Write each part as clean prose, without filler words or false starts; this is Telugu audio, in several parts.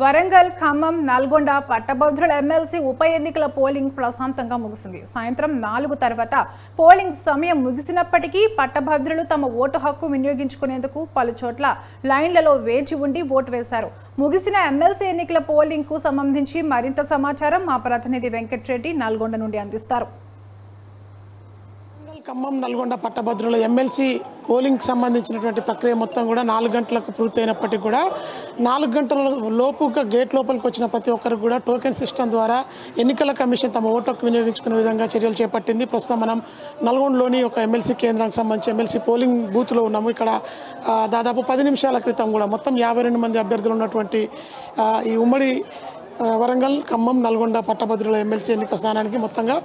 వరంగల్, ఖమ్మం, నల్గొండ పట్టభద్రుల ఎమ్మెల్సీ ఉప ఎన్నికల పోలింగ్ ప్రశాంతంగా ముగిసింది. సాయంత్రం 4 తర్వాత పోలింగ్ సమయం ముగిసినప్పటికీ పట్టభద్రులు తమ ఓటు హక్కు వినియోగించుకునేందుకు పలు చోట్ల లైన్లలో వేచి ఉండి ఓటు వేశారు. ముగిసిన ఎమ్మెల్సీ ఎన్నికల పోలింగ్ కు సంబంధించి మరింత సమాచారం మా ప్రతినిధి వెంకట్రెడ్డి నల్గొండ నుండి అందిస్తారు. ఖమ్మం, నల్గొండ పట్టభద్రుల ఎమ్మెల్సీ పోలింగ్కి సంబంధించినటువంటి ప్రక్రియ మొత్తం కూడా 4 గంటలకు పూర్తయినప్పటికీ కూడా 4 గంటల లోపుగా గేట్ లోపలికి వచ్చిన ప్రతి ఒక్కరికి కూడా టోకెన్ సిస్టమ్ ద్వారా ఎన్నికల కమిషన్ తమ ఓటు హక్కు వినియోగించుకునే విధంగా చర్యలు చేపట్టింది. ప్రస్తుతం మనం నల్గొండలోని ఒక ఎమ్మెల్సీ కేంద్రానికి సంబంధించి ఎమ్మెల్సీ పోలింగ్ బూత్లో ఉన్నాము. ఇక్కడ దాదాపు 10 నిమిషాల క్రితం కూడా మొత్తం 52 మంది అభ్యర్థులు ఉన్నటువంటి ఈ ఉమ్మడి వరంగల్, ఖమ్మం, నల్గొండ పట్టభద్రుల ఎమ్మెల్సీ ఎన్నిక స్థానానికి మొత్తంగా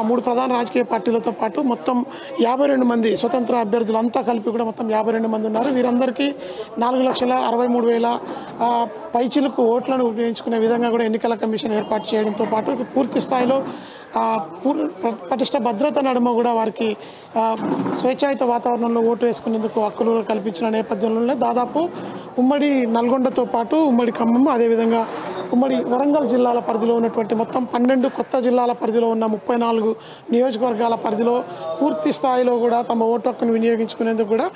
3 ప్రధాన రాజకీయ పార్టీలతో పాటు మొత్తం 52 మంది స్వతంత్ర అభ్యర్థులు అంతా కలిపి కూడా మొత్తం 52 మంది ఉన్నారు. వీరందరికీ 4,63,000 పైచిలకు ఓట్లను ఉపయోగించుకునే విధంగా కూడా ఎన్నికల కమిషన్ ఏర్పాటు చేయడంతో పాటు పూర్తి స్థాయిలో పటిష్ట భద్రత నడుమ కూడా వారికి స్వేచ్ఛాయుత వాతావరణంలో ఓటు వేసుకునేందుకు హక్కులు కల్పించిన నేపథ్యంలోనే దాదాపు ఉమ్మడి నల్గొండతో పాటు ఉమ్మడి ఖమ్మం, అదేవిధంగా ఉమ్మడి వరంగల్ జిల్లాల పరిధిలో ఉన్నటువంటి మొత్తం 12 కొత్త జిల్లాల పరిధిలో ఉన్న 34 నియోజకవర్గాల పరిధిలో పూర్తి స్థాయిలో కూడా తమ ఓటు హక్కును వినియోగించుకునేందుకు కూడా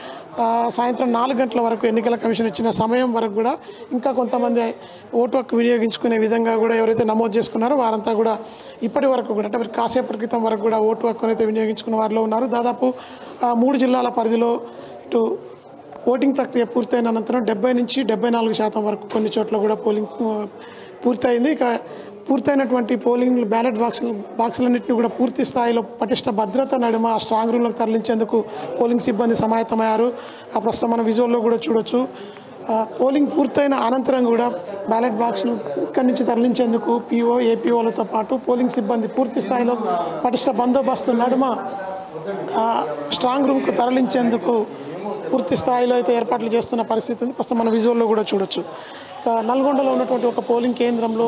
సాయంత్రం 4 గంటల వరకు ఎన్నికల కమిషన్ ఇచ్చిన సమయం వరకు కూడా ఇంకా కొంతమంది ఓటు హక్కు వినియోగించుకునే విధంగా కూడా ఎవరైతే నమోదు చేసుకున్నారో వారంతా కూడా ఇప్పటి వరకు కూడా అంటే కాసేపటి క్రితం వరకు కూడా ఓటు హక్కును అయితే వినియోగించుకున్న వారిలో ఉన్నారు. దాదాపు 3 జిల్లాల పరిధిలో ఇటు ఓటింగ్ ప్రక్రియ పూర్తయిన అనంతరం 70 నుంచి 74% వరకు కొన్ని చోట్ల కూడా పోలింగ్ పూర్తయింది. ఇక పూర్తయినటువంటి పోలింగ్ బ్యాలెట్ బాక్సులన్నింటినీ కూడా పూర్తి స్థాయిలో పటిష్ట భద్రత నడుమ స్ట్రాంగ్ రూమ్లకు తరలించేందుకు పోలింగ్ సిబ్బంది సమాయత్తమయ్యారు. ప్రస్తుతం మన విజువల్లో కూడా చూడొచ్చు. పోలింగ్ పూర్తయిన అనంతరం కూడా బ్యాలెట్ బాక్సులు ఇక్కడి నుంచి తరలించేందుకు పీఓ, ఏపీఓలతో పాటు పోలింగ్ సిబ్బంది పూర్తి స్థాయిలో పటిష్ట బందోబస్తు నడుమ స్ట్రాంగ్ రూమ్కు తరలించేందుకు పూర్తి స్థాయిలో అయితే ఏర్పాట్లు చేస్తున్న పరిస్థితి ఉంది. ప్రస్తుతం మన విజువల్లో కూడా చూడొచ్చు. నల్గొండలో ఉన్నటువంటి ఒక పోలింగ్ కేంద్రంలో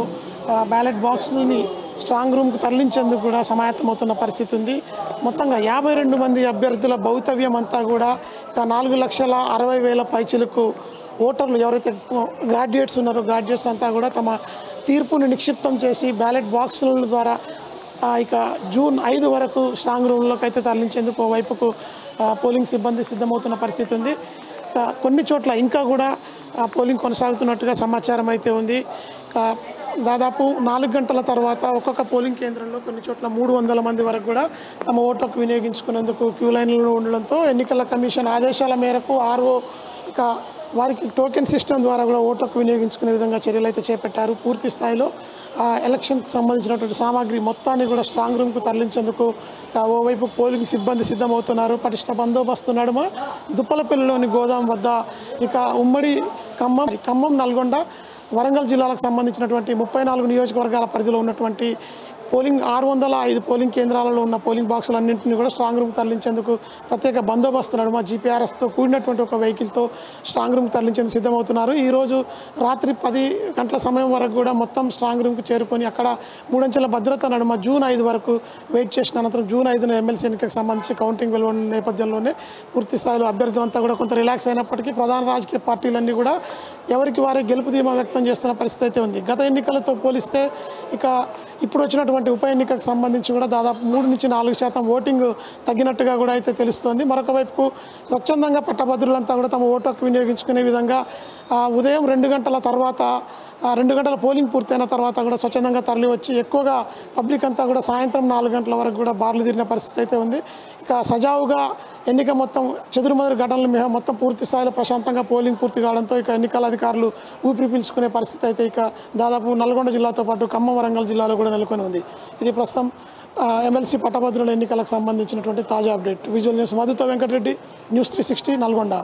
బ్యాలెట్ బాక్సులని స్ట్రాంగ్ రూమ్కు తరలించేందుకు కూడా సమాయత్తమవుతున్న పరిస్థితి ఉంది. మొత్తంగా 52 మంది అభ్యర్థుల భౌతవ్యం అంతా కూడా ఇక 4,60,000 పైచిలకు ఓటర్లు ఎవరైతే గ్రాడ్యుయేట్స్ ఉన్నారో గ్రాడ్యుయేట్స్ అంతా కూడా తమ తీర్పుని నిక్షిప్తం చేసి బ్యాలెట్ బాక్సుల ద్వారా ఇక జూన్ 5 వరకు స్ట్రాంగ్ రూమ్లోకి అయితే తరలించేందుకు వైపుకు పోలింగ్ సిబ్బంది సిద్ధమవుతున్న పరిస్థితి ఉంది. కొన్ని చోట్ల ఇంకా కూడా పోలింగ్ కొనసాగుతున్నట్టుగా సమాచారం అయితే ఉంది. దాదాపు 4 గంటల తర్వాత ఒక్కొక్క పోలింగ్ కేంద్రంలో కొన్ని చోట్ల 300 మంది వరకు కూడా తమ ఓటు హక్కు వినియోగించుకునేందుకు క్యూ లైన్లలో ఉండడంతో ఎన్నికల కమిషన్ ఆదేశాల మేరకు ఆర్ఓ ఇక వారికి టోకెన్ సిస్టమ్ ద్వారా కూడా ఓటు హక్కు వినియోగించుకునే విధంగా చర్యలు అయితే చేపట్టారు. పూర్తి స్థాయిలో ఎలక్షన్కి సంబంధించినటువంటి సామాగ్రి మొత్తాన్ని కూడా స్ట్రాంగ్ రూమ్కు తరలించేందుకు ఓవైపు పోలింగ్ సిబ్బంది సిద్ధమవుతున్నారు. పటిష్ట బందోబస్తు నడుమ దుప్పలపల్లిలోని గోదాం వద్ద ఇక ఉమ్మడి ఖమ్మం, నల్గొండ, వరంగల్ జిల్లాలకు సంబంధించినటువంటి 34 నియోజకవర్గాల పరిధిలో ఉన్నటువంటి పోలింగ్ 605 పోలింగ్ కేంద్రాలలో ఉన్న పోలింగ్ బాక్సులన్నింటినీ కూడా స్ట్రాంగ్ రూమ్ తరలించేందుకు ప్రత్యేక బందోబస్తు నడుమ జీపీఆర్ఎస్తో కూడినటువంటి ఒక వెహికల్తో స్ట్రాంగ్ రూమ్ తరలించేందుకు సిద్ధమవుతున్నారు. ఈరోజు రాత్రి 10 గంటల సమయం వరకు కూడా మొత్తం స్ట్రాంగ్ రూమ్కి చేరుకొని అక్కడ 3 అంచెల భద్రత నడుమ జూన్ 5 వరకు వెయిట్ చేసిన అనంతరం జూన్ 5న ఎమ్మెల్సీ ఎన్నికకు సంబంధించి కౌంటింగ్ వెలువడిన నేపథ్యంలోనే పూర్తి స్థాయిలో అభ్యర్థులంతా కూడా కొంత రిలాక్స్ అయినప్పటికీ ప్రధాన రాజకీయ పార్టీలన్నీ కూడా ఎవరికి వారే గెలుపు ధీమా వ్యక్తం చేస్తున్న పరిస్థితి అయితే ఉంది. గత ఎన్నికలతో పోలిస్తే ఇక ఇప్పుడు వచ్చినటువంటి ఉప ఎన్నికకు సంబంధించి కూడా దాదాపు 3 నుంచి 4% ఓటింగ్ తగ్గినట్టుగా కూడా అయితే తెలుస్తోంది. మరొక వైపుకు స్వచ్ఛందంగా పట్టభద్రులంతా కూడా తమ ఓటు హక్కు వినియోగించుకునే విధంగా ఉదయం 2 గంటల తర్వాత 2 గంటల పోలింగ్ పూర్తయిన తర్వాత కూడా స్వచ్ఛందంగా తరలి వచ్చి ఎక్కువగా పబ్లిక్ అంతా కూడా సాయంత్రం 4 గంటల వరకు కూడా బార్లు తీరిన పరిస్థితి అయితే ఉంది. ఇక సజావుగా ఎన్నిక మొత్తం చెదురుమదురు ఘటనలు మొత్తం పూర్తి స్థాయిలో ప్రశాంతంగా పోలింగ్ పూర్తి కావడంతో ఇక ఎన్నికల అధికారులు ఊపిరి పీల్చుకునే పరిస్థితి అయితే ఇక దాదాపు నల్గొండ జిల్లాతో పాటు ఖమ్మం, వరంగల్ జిల్లాలో కూడా నెలకొని ఉంది. ఇది ప్రస్తుతం ఎమ్మెల్సీ పట్టభద్రుల ఎన్నికలకు సంబంధించినటువంటి తాజా అప్డేట్. విజువల్ న్యూస్ మధుతో వెంకటరెడ్డి, న్యూస్ 360 నల్గొండ.